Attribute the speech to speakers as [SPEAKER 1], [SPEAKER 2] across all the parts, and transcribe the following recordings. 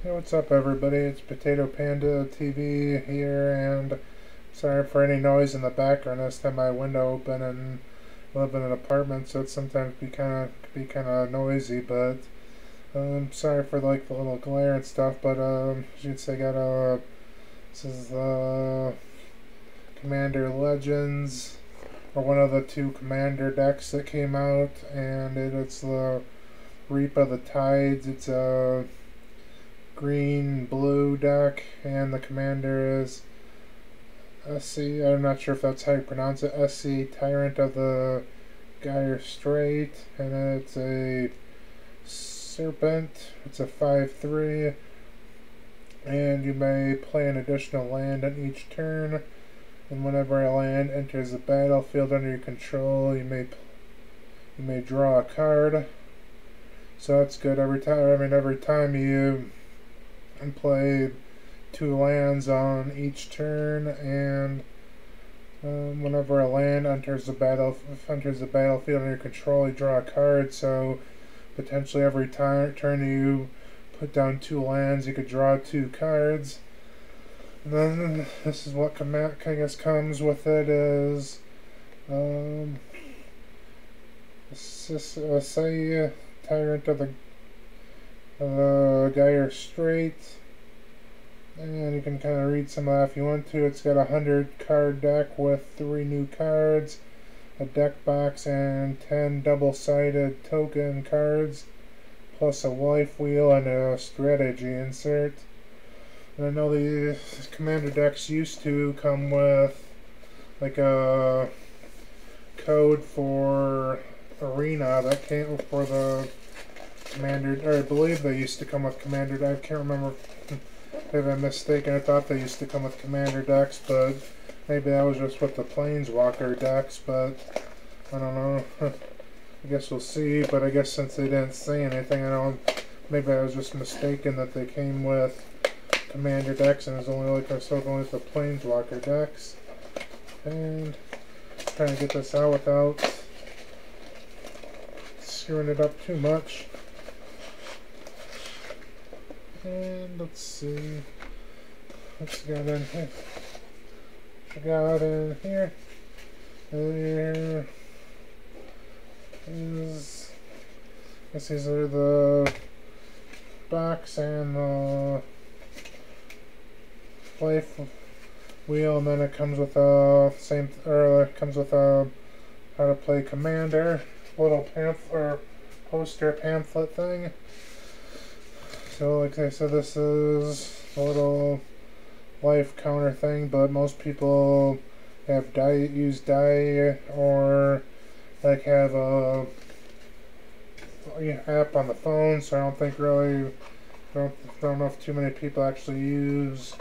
[SPEAKER 1] Hey, what's up everybody? It's Potato Panda TV here, and sorry for any noise in the background. I just have my window open and live in an apartment, so it sometimes be kind of noisy. But sorry for like the little glare and stuff. But as you can see, I got this is the Commander Legends, or one of the two Commander decks that came out, and it's the Reap of the Tides. It's a green blue deck, and the commander is SC, I'm not sure if that's how you pronounce it, SC Tyrant of the Gyre Strait, and it's a serpent. It's a 5/3, and you may play an additional land on each turn, and whenever a land enters the battlefield under your control, you may draw a card. So that's good every time. Every time you and play 2 lands on each turn, and whenever a land enters the battlefield under your control, you draw a card. So potentially every turn you put down 2 lands, you could draw 2 cards. And then this is what I guess comes with it is say Tyrant of the Gyre Strait, and you can kind of read some of that if you want to. It's got a 100-card deck with 3 new cards, a deck box, and 10 double-sided token cards, plus a life wheel and a strategy insert. And I know the commander decks used to come with like a code for Arena that came for the Commander, or I believe they used to come with Commander. I can't remember if I'm mistaken. I thought they used to come with Commander decks, but maybe that was just with the Planeswalker decks. But I don't know. I guess we'll see. But I guess since they didn't say anything, maybe I was just mistaken that they came with Commander decks, and it's only like only the Planeswalker decks. And trying to get this out without screwing it up too much. And let's see what's got in here. There is, I guess these are the box and the life wheel, and then it comes with a how to play commander little poster pamphlet thing. So like I said, this is a little life counter thing, but most people have use die, or like have a app on the phone. So I don't think don't know if too many people actually use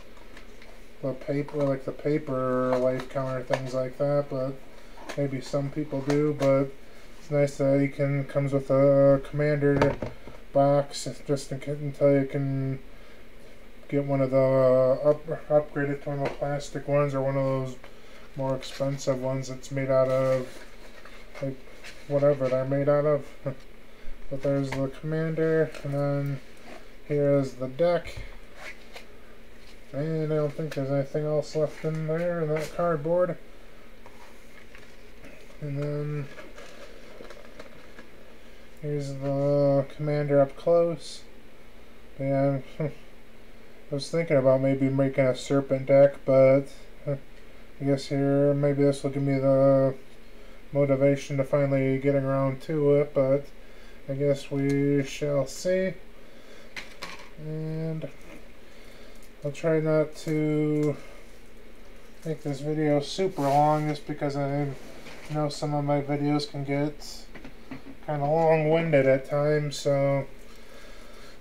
[SPEAKER 1] the paper life counter things like that, but maybe some people do. But it's nice that comes with a commander box just until you can get one of the upgraded to one of the plastic ones, or one of those more expensive ones that's made out of like whatever they're made out of. But there's the commander, and then here is the deck, and I don't think there's anything else left in there in that cardboard. And then here's the commander up close. And I was thinking about maybe making a serpent deck, but I guess here maybe this will give me the motivation to finally getting around to it, but I guess we shall see. And I'll try not to make this video super long, just because I know some of my videos can get kind of long-winded at times, so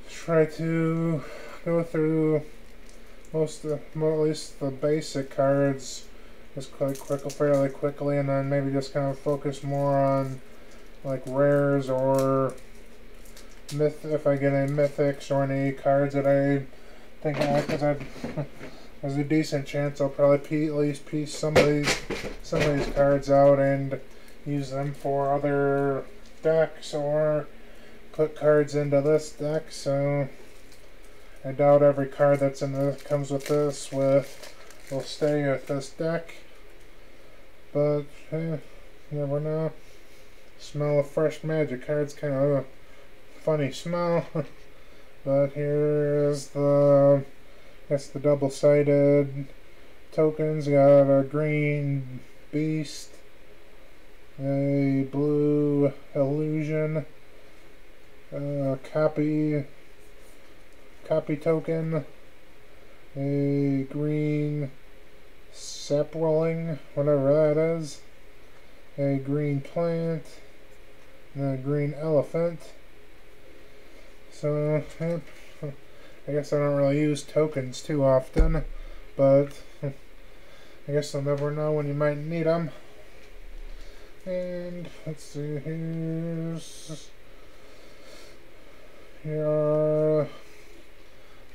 [SPEAKER 1] try to go through at least the basic cards just fairly quickly, and then maybe just kind of focus more on like rares, or if I get any mythics or any cards that I think because there's a decent chance I'll probably at least piece some of these cards out and use them for other decks, or put cards into this deck. So I doubt every card that's in this comes with this will stay with this deck. But you never know. Smell of fresh magic cards, kind of a funny smell. But here's the double-sided tokens. Got a green beast, a blue illusion, copy token, a green sapling, whatever that is, a green plant, and a green elephant. So I guess I don't really use tokens too often, but I guess I'll never know when you might need them. And let's see, here are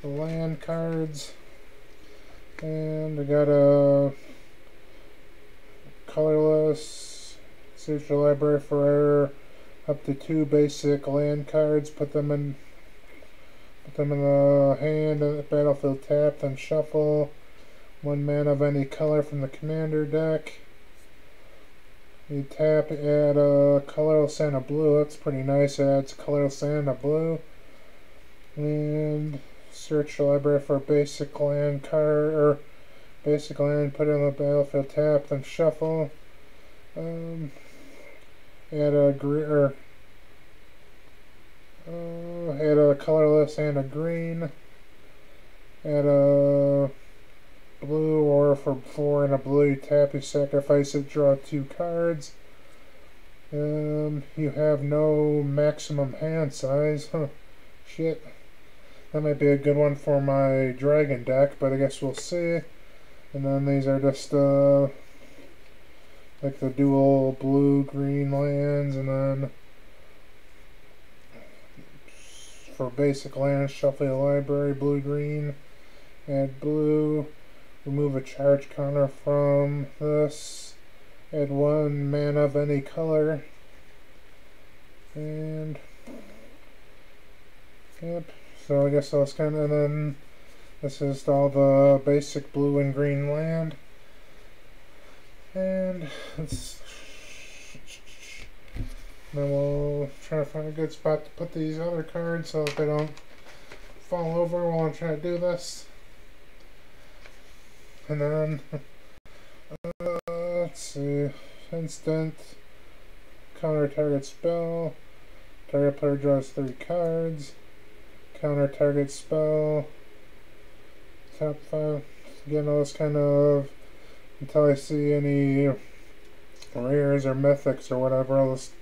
[SPEAKER 1] the land cards, and I got a colorless. Search your library for up to 2 basic land cards. Put them in the hand and the battlefield tap, then shuffle 1 mana of any color from the commander deck. You tap, add a colorless and a blue. That's pretty nice. It adds colorless and a blue. And search the library for a basic land card or basic land. Put it on the battlefield tap, then shuffle. Add a add a colorless and a green. Add a blue, or for 4 and a blue, you tap, you sacrifice it, draw 2 cards. You have no maximum hand size. Huh. Shit. That might be a good one for my dragon deck, but I guess we'll see. And then these are just like the dual blue-green lands, and then for basic lands, shuffle the library, blue-green, add blue, remove a charge counter from this, add 1 mana of any color, and yep, so I guess that's kind of, and then this is all the basic blue and green land, and then we'll try to find a good spot to put these other cards so that they don't fall over while I'm trying to do this. And then, let's see, instant, counter target spell, target player draws 3 cards, counter target spell, top 5, again, all this kind of, until I see any rares or mythics or whatever, I'll just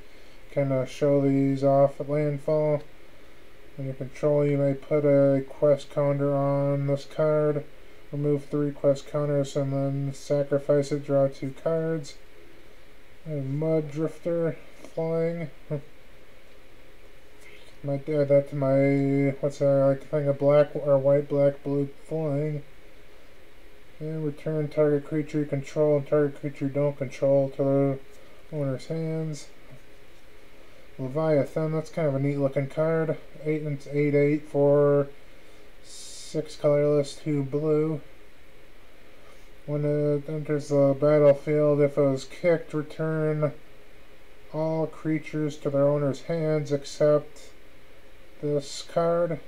[SPEAKER 1] kind of show these off at landfall. In your control, you may put a quest counter on this card, remove 3 quest counters, and then sacrifice it, draw 2 cards. And Mud Drifter, flying. Might add that to my, what's that, like, thing of black or white, black, blue, flying. And return target creature you control and target creature you don't control to the owner's hands. Leviathan, that's kind of a neat looking card. 8/8 for 6 colorless, 2 blue. When it enters the battlefield, if it was kicked, return all creatures to their owner's hands except this card.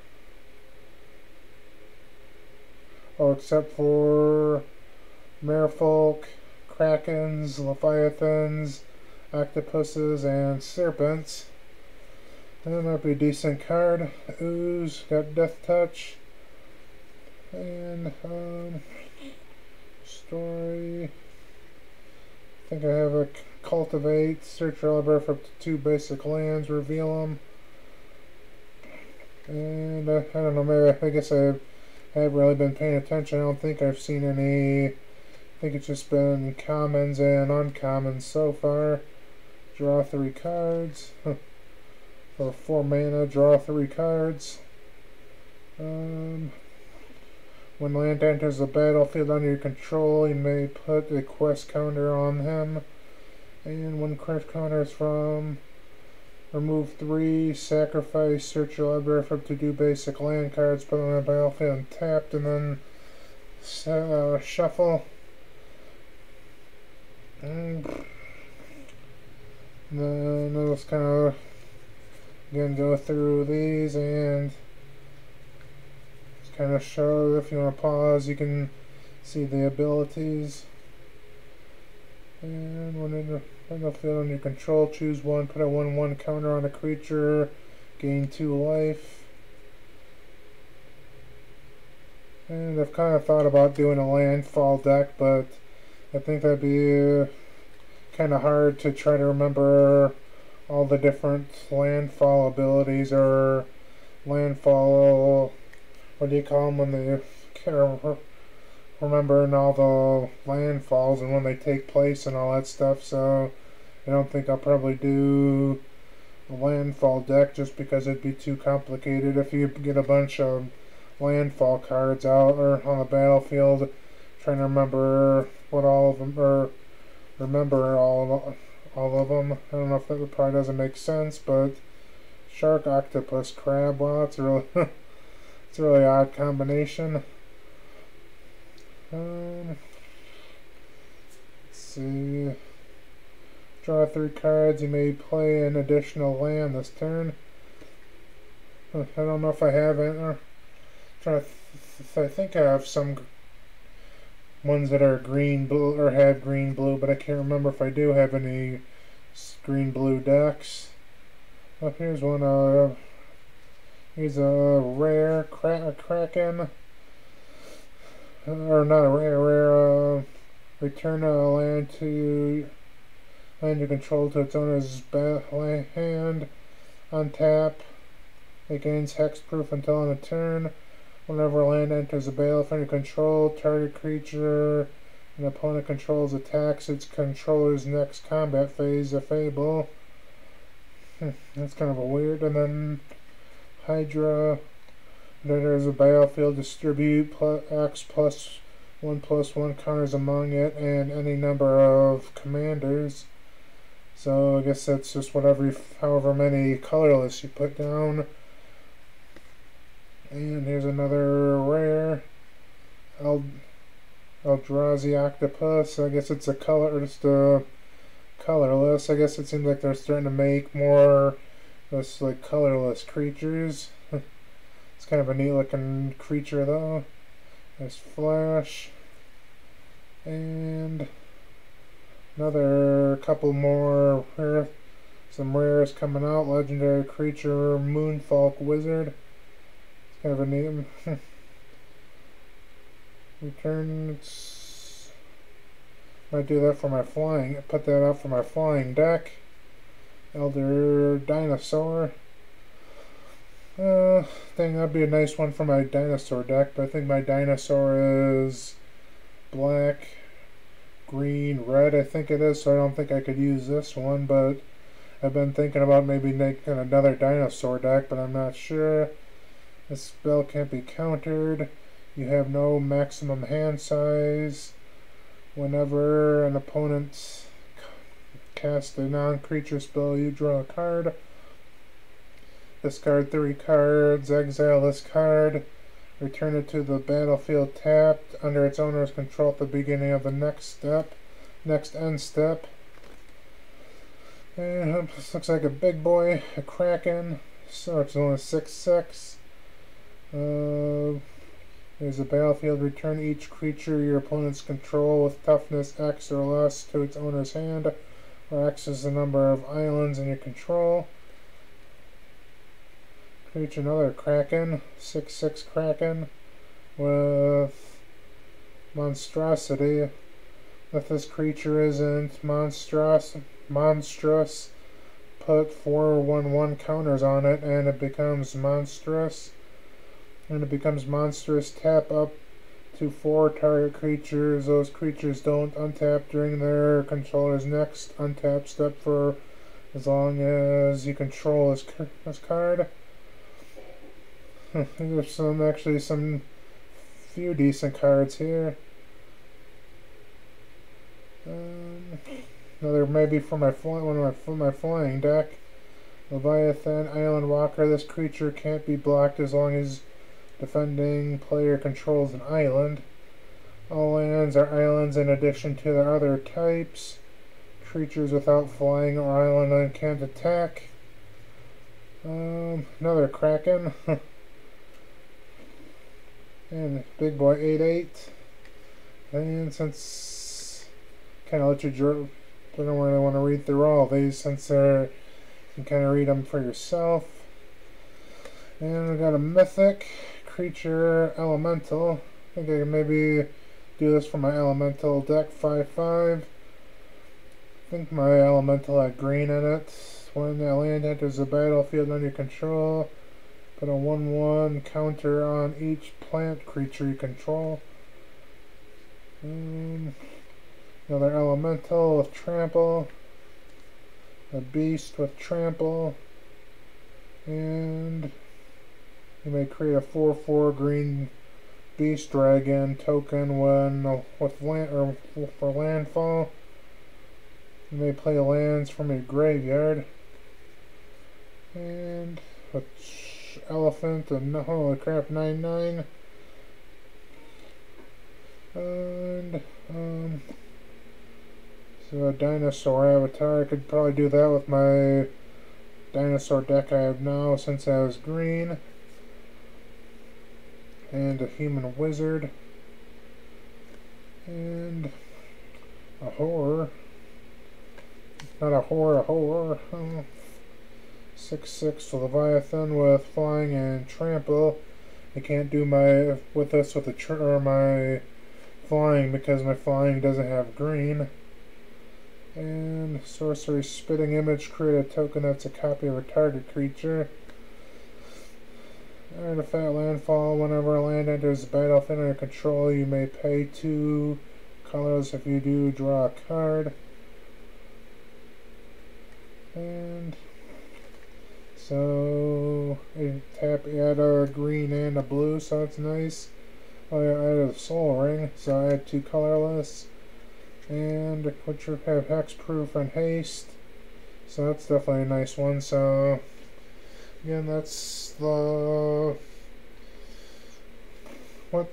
[SPEAKER 1] Oh, except for merfolk, krakens, leviathans, octopuses, and serpents. And that might be a decent card. Ooze, got Death Touch. And, story. I think I have a Cultivate, search your library for up to 2 basic lands, reveal them. And, I don't know, maybe, I guess I haven't really been paying attention. I don't think I've seen any. I think it's just been commons and uncommons so far. Draw 3 cards. For 4 mana, draw 3 cards. When land enters the battlefield under your control, you may put a quest counter on him. And when quest counters from Remove 3, sacrifice, search your library for up to 2 basic land cards, put them on the battlefield and tapped, and then shuffle. And then I'll just kind of again go through these and just kind of show. If you want to pause, you can see the abilities. And when in the battlefield under control, choose 1, put a 1/1 counter on a creature, gain 2 life. And I've kind of thought about doing a landfall deck, but I think that'd be kind of hard to try to remember all the different landfall abilities, or landfall, what do you call them when they can't remembering all the landfalls and when they take place and all that stuff. So I don't think I'll probably do a landfall deck, just because it'd be too complicated if you get a bunch of landfall cards out or on the battlefield, trying to remember what all of them, or remember all of them. I don't know if that probably doesn't make sense, but shark, octopus, crab, wow, it's a really it's a really odd combination. Let's see. Draw 3 cards. You may play an additional land this turn. I don't know if I have it. I think I have some ones that are green, blue, or have green, blue, but I can't remember if I do have any green, blue decks. Oh, here's one. Here's a rare Kraken. Or not a rare, return a land you control to its owner's hand. Untap. It gains hexproof until end of turn. Whenever land enters the battlefield under control, target creature an opponent controls attacks its controller's next combat phase, a fable. That's kind of a weird. And then Hydra. There's a battlefield, distribute X +1/+1 counters among it and any number of commanders. So I guess that's just however many colorless you put down. And here's another rare, Eldrazi Octopus. I guess it's just a colorless. I guess it seems like they're starting to make more just like colorless creatures. It's kind of a neat looking creature though. There's Flash. And another couple more some rares coming out. Legendary creature, Moonfalk Wizard. It's kind of a name. Returns. Might do that for my flying. Put that out for my flying deck. Elder Dinosaur. I think that'd be a nice one for my dinosaur deck, but I think my dinosaur is black, green, red, I think it is, so I don't think I could use this one, but I've been thinking about maybe making another dinosaur deck, but I'm not sure. This spell can't be countered. You have no maximum hand size. Whenever an opponent casts a non-creature spell, you draw a card. Discard 3 cards, exile this card, return it to the battlefield tapped under its owner's control at the beginning of the next end step. And this looks like a big boy, a Kraken, so it's only 6/6. There's a battlefield, return each creature your opponent's control with toughness X or less to its owner's hand, where X is the number of islands in your control. Create another Kraken, 6/6 Kraken with monstrosity. If this creature isn't monstrous, put 4/1/1 counters on it and it becomes monstrous. And it becomes monstrous, tap up to 4 target creatures. Those creatures don't untap during their controller's next untap step for as long as you control this card. There's some few decent cards here. Another maybe for my flying deck. Leviathan, Island Walker. This creature can't be blocked as long as defending player controls an island. All lands are islands in addition to their other types. Creatures without flying or island can't attack. Another Kraken. And big boy 8/8. And since kind of let you, I don't really want to read through all these since you can kind of read them for yourself. And we got a mythic creature elemental. I think I can maybe do this for my elemental deck. 5/5. I think my elemental had green in it. When the land enters the battlefield under control, put a 1/1 counter on each plant creature you control. Another elemental with trample. A beast with trample. And you may create a 4/4 green beast dragon token when with land or for landfall. You may play lands from your graveyard. And with elephant and holy crap 9/9. And so a dinosaur avatar. I could probably do that with my dinosaur deck I have now since I was green. And a human wizard. And a horror. Not a horror, a horror. 6/6 Leviathan with flying and trample. I can't do my with this with the my flying because my flying doesn't have green. And sorcery spitting image, create a token that's a copy of a target creature. Artifact landfall, whenever a land enters the battlefield under control, you may pay 2 colors. If you do, draw a card. And so you add a green and a blue, so that's nice. Oh yeah, I added a soul ring, so I had 2 colorless. And which have hexproof and haste, so that's definitely a nice one. So again, that's the that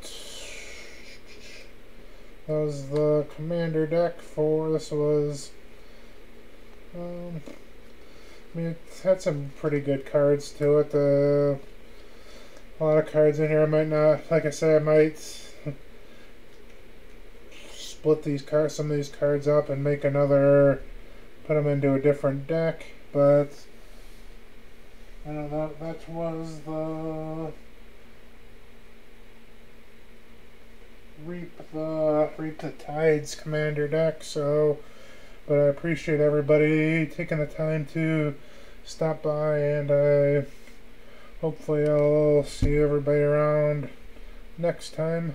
[SPEAKER 1] was the commander deck for this was I mean, it had some pretty good cards to it. A lot of cards in here. I might not, like I said, I might split these cards, some of these cards up, and make another, put them into a different deck. But I don't know. That was the Reap the Tides commander deck. So. But I appreciate everybody taking the time to stop by, and hopefully I'll see everybody around next time.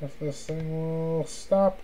[SPEAKER 1] If this thing will stop.